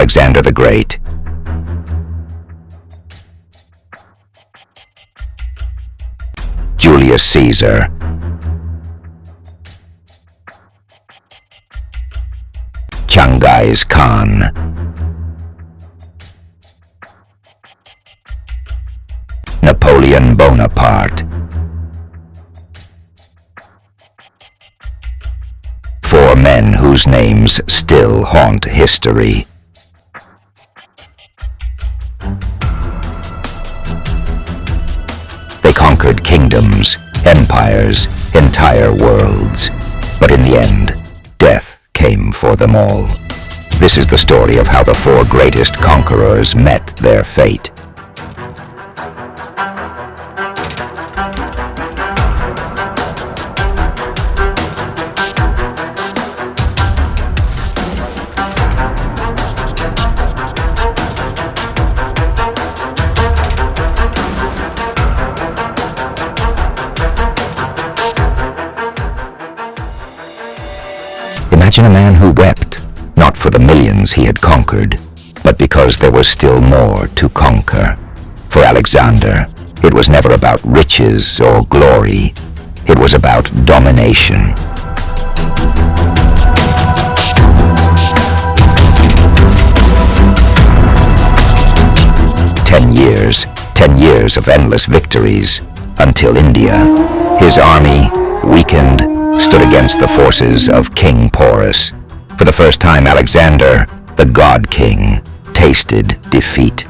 Alexander the Great. Julius Caesar. Genghis Khan. Napoleon Bonaparte. Four men whose names still haunt history. They conquered kingdoms, empires, entire worlds, but in the end, death came for them all. This is the story of how the four greatest conquerors met their fate. Imagine a man who wept, not for the millions he had conquered, but because there was still more to conquer. For Alexander, it was never about riches or glory. It was about domination. Ten years of endless victories, until India, his army, weakened, stood against the forces of King Porus. For the first time, Alexander, the God King, tasted defeat.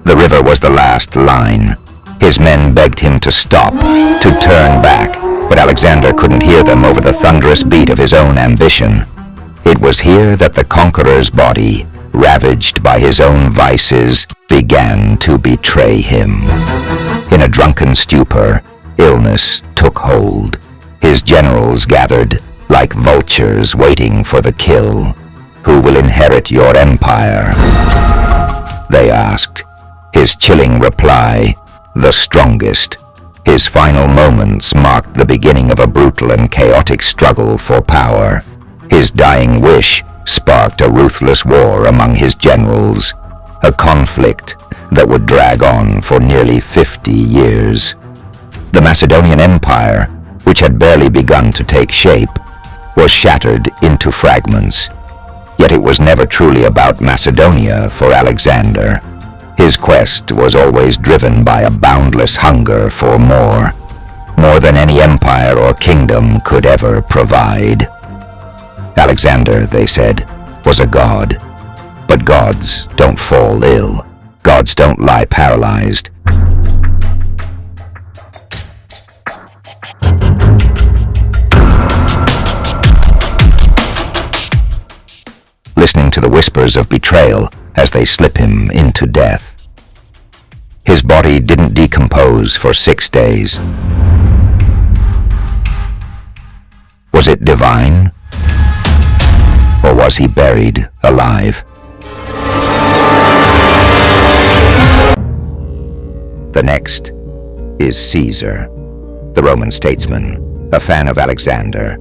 The river was the last line. His men begged him to stop, to turn back, but Alexander couldn't hear them over the thunderous beat of his own ambition. It was here that the conqueror's body, ravaged by his own vices, began to betray him. In a drunken stupor, illness took hold. His generals gathered, like vultures waiting for the kill. Who will inherit your empire? They asked. His chilling reply, the strongest. His final moments marked the beginning of a brutal and chaotic struggle for power. His dying wish sparked a ruthless war among his generals, a conflict that would drag on for nearly 50 years. The Macedonian Empire, which had barely begun to take shape, was shattered into fragments. Yet it was never truly about Macedonia for Alexander. His quest was always driven by a boundless hunger for more than any empire or kingdom could ever provide. Alexander, they said, was a god. But gods don't fall ill. Gods don't lie paralyzed. Listening to the whispers of betrayal as they slip him into death. His body didn't decompose for 6 days. Was it divine? Or was he buried alive? The next is Caesar, the Roman statesman, a fan of Alexander.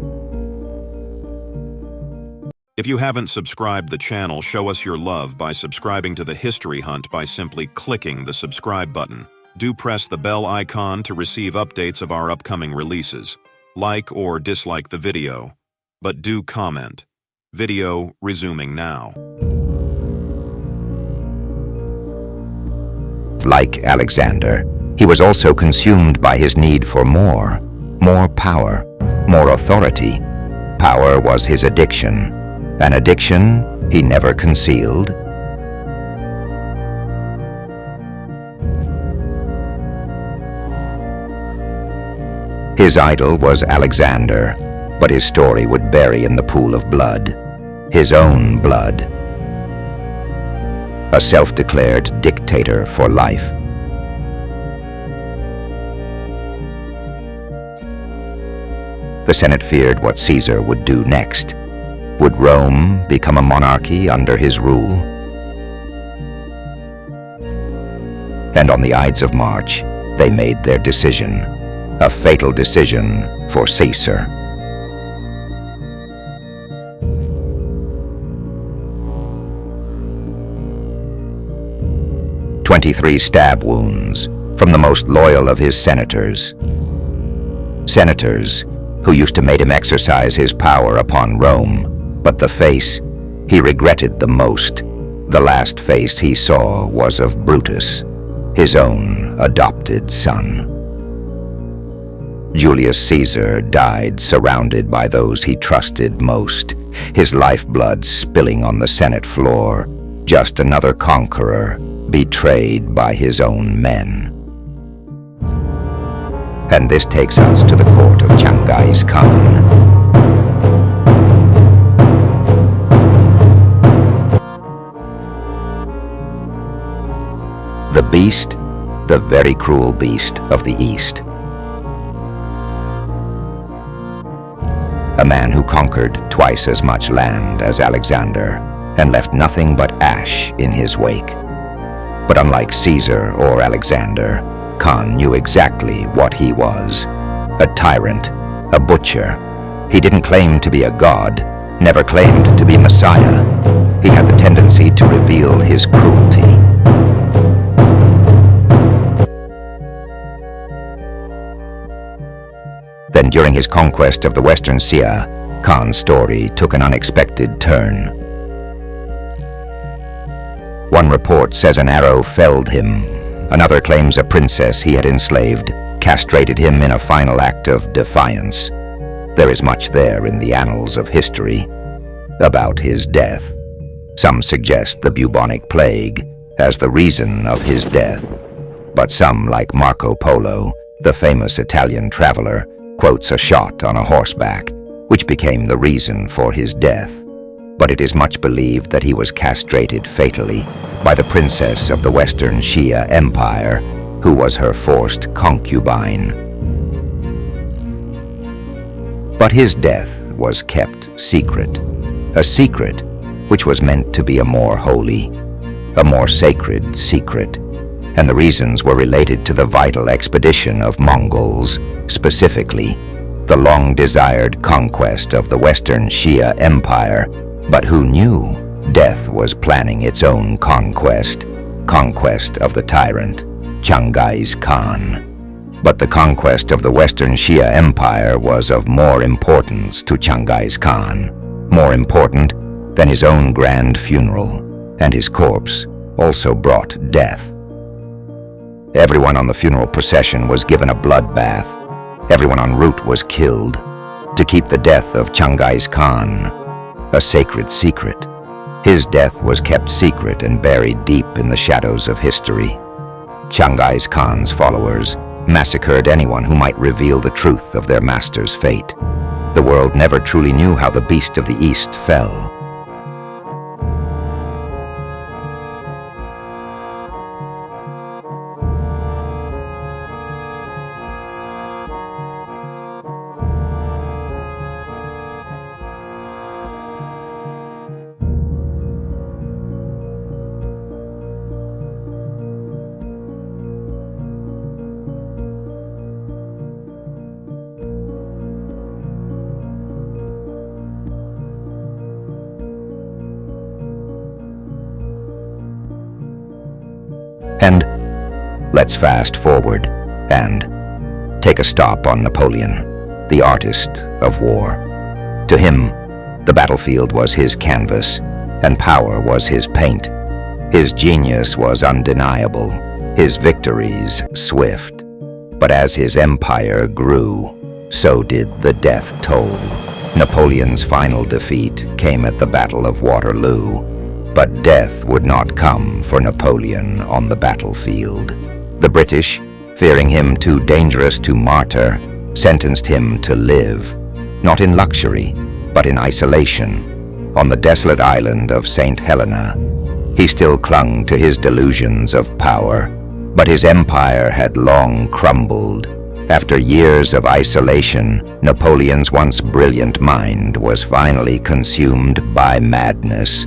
If you haven't subscribed the channel, show us your love by subscribing to the History Hunt by simply clicking the subscribe button. Do press the bell icon to receive updates of our upcoming releases. Like or dislike the video, but do comment. Video resuming now. Like Alexander, he was also consumed by his need for more power, more authority. Power was his addiction. An addiction he never concealed. His idol was Alexander, but his story would bury in the pool of blood, his own blood. A self-declared dictator for life. The Senate feared what Caesar would do next. Would Rome become a monarchy under his rule? And on the Ides of March, they made their decision, a fatal decision for Caesar. 23 stab wounds from the most loyal of his senators. Senators who used to make him exercise his power upon Rome, but the face he regretted the most, the last face he saw, was of Brutus, his own adopted son. Julius Caesar died surrounded by those he trusted most, his lifeblood spilling on the Senate floor, just another conqueror betrayed by his own men. And this takes us to the court of Genghis Khan. The beast, the very cruel beast of the East. A man who conquered twice as much land as Alexander and left nothing but ash in his wake. But unlike Caesar or Alexander, Khan knew exactly what he was. A tyrant, a butcher. He didn't claim to be a god, never claimed to be Messiah. He had the tendency to reveal his cruelty. Then during his conquest of the Western Sea, Khan's story took an unexpected turn. One report says an arrow felled him. Another claims a princess he had enslaved castrated him in a final act of defiance. There is much there in the annals of history about his death. Some suggest the bubonic plague as the reason of his death, but some, like Marco Polo, the famous Italian traveler, quotes a shot on a horseback, which became the reason for his death. But it is much believed that he was castrated fatally by the princess of the Western Shia Empire, who was her forced concubine. But his death was kept secret, a secret which was meant to be a more holy, a more sacred secret, and the reasons were related to the vital expedition of Mongols, specifically the long-desired conquest of the Western Shia Empire. But who knew death was planning its own conquest of the tyrant, Genghis Khan. But the conquest of the Western Shia Empire was of more importance to Genghis Khan, more important than his own grand funeral, and his corpse also brought death. Everyone on the funeral procession was given a bloodbath. Everyone en route was killed to keep the death of Genghis Khan a sacred secret. His death was kept secret and buried deep in the shadows of history. Genghis Khan's followers massacred anyone who might reveal the truth of their master's fate. The world never truly knew how the beast of the East fell. And let's fast forward and take a stop on Napoleon, the artist of war. To him, the battlefield was his canvas, and power was his paint. His genius was undeniable, his victories swift. But as his empire grew, so did the death toll. Napoleon's final defeat came at the Battle of Waterloo. But death would not come for Napoleon on the battlefield. The British, fearing him too dangerous to martyr, sentenced him to live, not in luxury, but in isolation, on the desolate island of St. Helena. He still clung to his delusions of power, but his empire had long crumbled. After years of isolation, Napoleon's once brilliant mind was finally consumed by madness.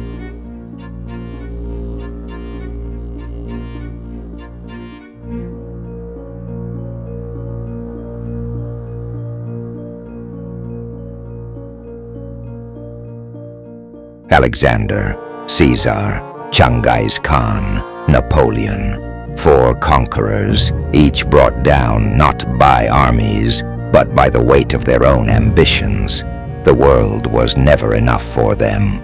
Alexander, Caesar, Genghis Khan, Napoleon. 4 conquerors, each brought down not by armies, but by the weight of their own ambitions. The world was never enough for them,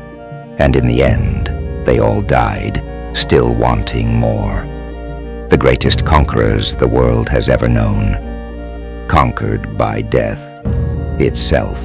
and in the end, they all died, still wanting more. The greatest conquerors the world has ever known, conquered by death itself.